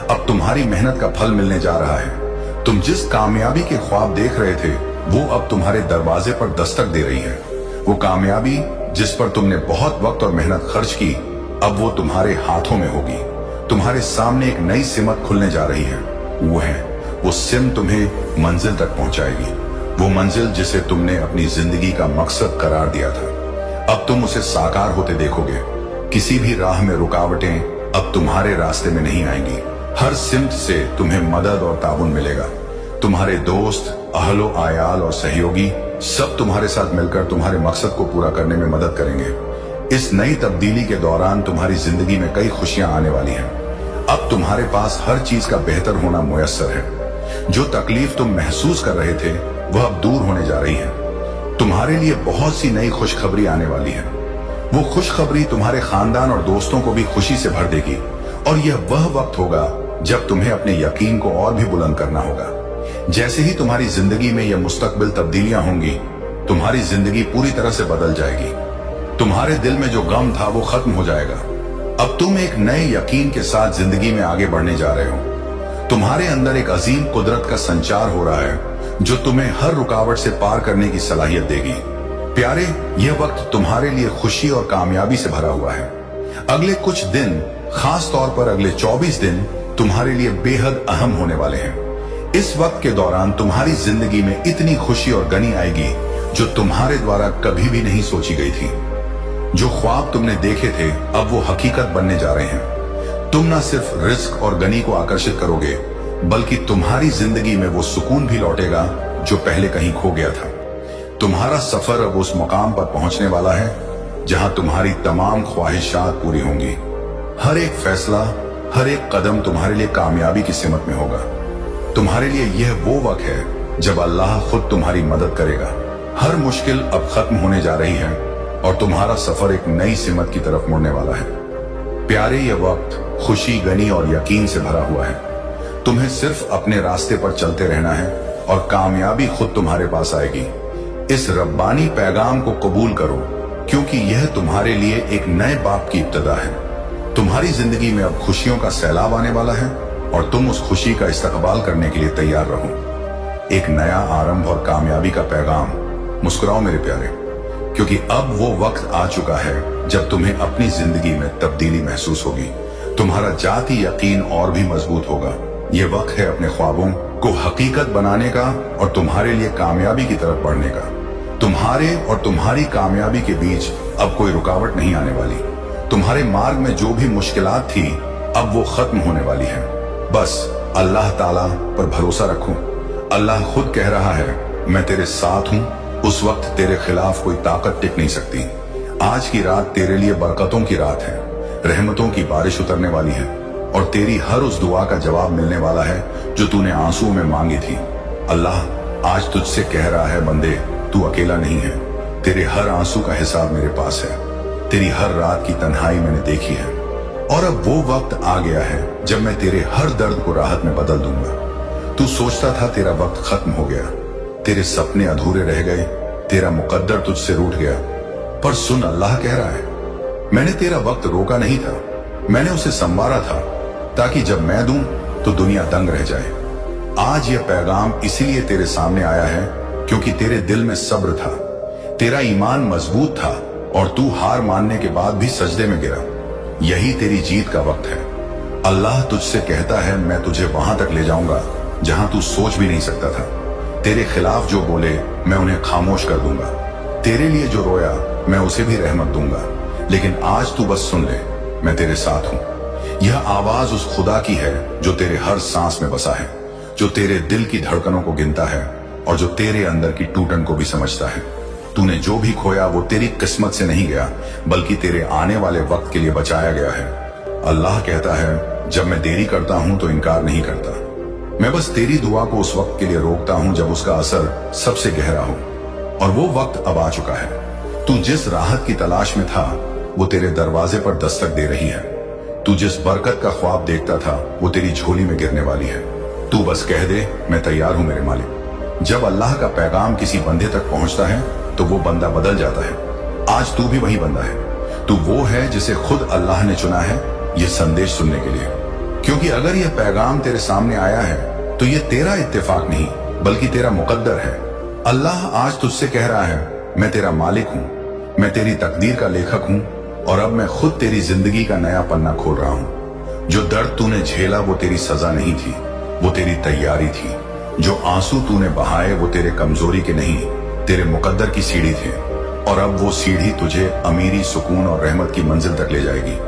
अब तुम्हारी मेहनत का फल मिलने जा रहा है। तुम जिस कामयाबी के ख्वाब देख रहे थे वो अब तुम्हारे दरवाजे पर दस्तक दे रही है। वो कामयाबी जिस पर तुमने बहुत वक्त और मेहनत खर्च की अब वो तुम्हारे हाथों में होगी। तुम्हारे सामने एक नई सिमत खुलने जा रही है। वो सिम तुम्हें मंजिल तक पहुंचाएगी, वो मंजिल जिसे तुमने अपनी जिंदगी का मकसद करार दिया था। अब तुम उसे साकार होते देखोगे। किसी भी राह में रुकावटें अब तुम्हारे रास्ते में नहीं आएंगी। हर सिमत से तुम्हें मदद और ताउन मिलेगा। तुम्हारे दोस्त, अहलो आयाल और सहयोगी सब तुम्हारे साथ मिलकर तुम्हारे मकसद को पूरा करने में मदद करेंगे। इस नई तब्दीली के दौरान तुम्हारी जिंदगी में कई खुशियां आने वाली हैं। अब तुम्हारे पास हर चीज का बेहतर होना मुयस्सर है। जो तकलीफ तुम महसूस कर रहे थे वह अब दूर होने जा रही है। तुम्हारे लिए बहुत सी नई खुशखबरी आने वाली है। वो खुशखबरी तुम्हारे खानदान और दोस्तों को भी खुशी से भर देगी और यह वह वक्त होगा जब तुम्हें अपने यकीन को और भी बुलंद करना होगा। जैसे ही तुम्हारी जिंदगी में यह मुस्तकबिल तब्दीलियां होंगी तुम्हारी जिंदगी पूरी तरह से बदल जाएगी। तुम्हारे दिल में जो गम था वो खत्म हो जाएगा। अब तुम एक नए यकीन के साथ जिंदगी में आगे बढ़ने जा रहे हो। तुम्हारे अंदर एक अजीम कुदरत का संचार हो रहा है जो तुम्हें हर रुकावट से पार करने की सलाहियत देगी। प्यारे, यह वक्त तुम्हारे लिए खुशी और कामयाबी से भरा हुआ है। अगले कुछ दिन, खास तौर पर अगले 24 दिन तुम्हारे लिए बेहद अहम होने वाले हैं। इस वक्त के दौरान तुम्हारी जिंदगी में इतनी खुशी और गनी आएगी जो तुम्हारे द्वारा कभी भी नहीं सोची गई थी। जो ख्वाब तुमने देखे थे अब वो हकीकत बनने जा रहे हैं। तुम न सिर्फ रिस्क और गनी को आकर्षित करोगे बल्कि तुम्हारी जिंदगी में वो सुकून भी लौटेगा जो पहले कहीं खो गया था। तुम्हारा सफर अब उस मुकाम पर पहुंचने वाला है जहां तुम्हारी तमाम ख्वाहिशात पूरी होंगी। हर एक फैसला, हर एक कदम तुम्हारे लिए कामयाबी की सिमत में होगा। तुम्हारे लिए यह वो वक्त है जब अल्लाह खुद तुम्हारी मदद करेगा। हर मुश्किल अब खत्म होने जा रही है और तुम्हारा सफर एक नई सिमत की तरफ मुड़ने वाला है। प्यारे, यह वक्त खुशी, गनी और यकीन से भरा हुआ है। तुम्हें सिर्फ अपने रास्ते पर चलते रहना है और कामयाबी खुद तुम्हारे पास आएगी। इस रब्बानी पैगाम को कबूल करो क्योंकि यह तुम्हारे लिए एक नए बाप की इब्तिदा है। तुम्हारी जिंदगी में अब खुशियों का सैलाब आने वाला है और तुम उस खुशी का इस्तकबाल करने के लिए तैयार रहो। एक नया आरंभ और कामयाबी का पैगाम। मुस्कुराओ मेरे प्यारे, क्योंकि अब वो वक्त आ चुका है जब तुम्हें अपनी जिंदगी में तब्दीली महसूस होगी। तुम्हारा जाती यकीन और भी मजबूत होगा। ये वक्त है अपने ख्वाबों को हकीकत बनाने का और तुम्हारे लिए कामयाबी की तरफ बढ़ने का। तुम्हारे और तुम्हारी कामयाबी के बीच अब कोई रुकावट नहीं आने वाली। तुम्हारे मार्ग में जो भी मुश्किलात थी अब वो खत्म होने वाली है। बस अल्लाह ताला पर भरोसा रखो। अल्लाह खुद कह रहा है, मैं तेरे साथ हूं। उस वक्त तेरे खिलाफ कोई ताकत टिक नहीं सकती। आज की रात तेरे लिए बरकतों की रात है। रहमतों की बारिश उतरने वाली है और तेरी हर उस दुआ का जवाब मिलने वाला है जो तूने आंसुओं में मांगी थी। अल्लाह आज तुझसे कह रहा है, बंदे तू अकेला नहीं है। तेरे हर आंसू का हिसाब मेरे पास है। तेरी हर रात की तन्हाई मैंने देखी है और अब वो वक्त आ गया है जब मैं तेरे हर दर्द को राहत में बदल दूंगा। तू सोचता था तेरा वक्त खत्म हो गया, तेरे सपने अधूरे रह गए, तेरा मुकद्दर तुझसे रूठ गया। पर सुन, अल्लाह कह रहा है, मैंने तेरा वक्त रोका नहीं था, मैंने उसे संवारा था ताकि जब मैं दूं तो दुनिया दंग रह जाए। आज यह पैगाम इसीलिए तेरे सामने आया है क्योंकि तेरे दिल में सब्र था, तेरा ईमान मजबूत था और तू हार मानने के बाद भी सजदे में गिरा। यही तेरी जीत का वक्त है। अल्लाह तुझसे कहता है, मैं तुझे वहां तक ले जाऊंगा जहां तू सोच भी नहीं सकता था। तेरे खिलाफ जो बोले मैं उन्हें खामोश कर दूंगा, तेरे लिए जो रोया मैं उसे भी रहमत दूंगा। लेकिन आज तू बस सुन ले, मैं तेरे साथ हूं। यह आवाज उस खुदा की है जो तेरे हर सांस में बसा है, जो तेरे दिल की धड़कनों को गिनता है और जो तेरे अंदर की टूटन को भी समझता है। तूने जो भी खोया वो तेरी किस्मत से नहीं गया, बल्कि तेरे आने वाले वक्त के लिए बचाया गया है। अल्लाह कहता है, जब मैं देरी करता हूं तो इनकार नहीं करता, मैं बस तेरी दुआ को उस वक्त के लिए रोकता हूं जब उसका असर सबसे गहरा हो। और वो वक्त अब आ चुका है। तू जिस राहत की तलाश में था वो तेरे दरवाजे पर दस्तक दे रही है। तू जिस बरकत का ख्वाब देखता था वो तेरी झोली में गिरने वाली है। तू बस कह दे, मैं तैयार हूं मेरे मालिक। जब अल्लाह का पैगाम किसी बंदे तक पहुंचता है तो वो बंदा बदल जाता है। आज तू भी वही बंदा है। तू वो है जिसे खुद अल्लाह ने चुना है ये संदेश सुनने के लिए। क्योंकि अगर यह पैगाम तेरे सामने आया है तो ये तेरा इत्तेफाक नहीं बल्कि तेरा मुकद्दर है। अल्लाह आज तुझसे कह रहा है, मैं तेरा मालिक हूं, मैं तेरी तकदीर का लेखक हूं और अब मैं खुद तेरी जिंदगी का नया पन्ना खोल रहा हूं। जो दर्द तूने झेला वो तेरी सजा नहीं थी, वो तेरी तैयारी थी। जो आंसू तूने बहाए वो तेरे कमजोरी के नहीं, तेरे मुकद्दर की सीढ़ी थे। और अब वो सीढ़ी तुझे अमीरी, सुकून और रहमत की मंजिल तक ले जाएगी।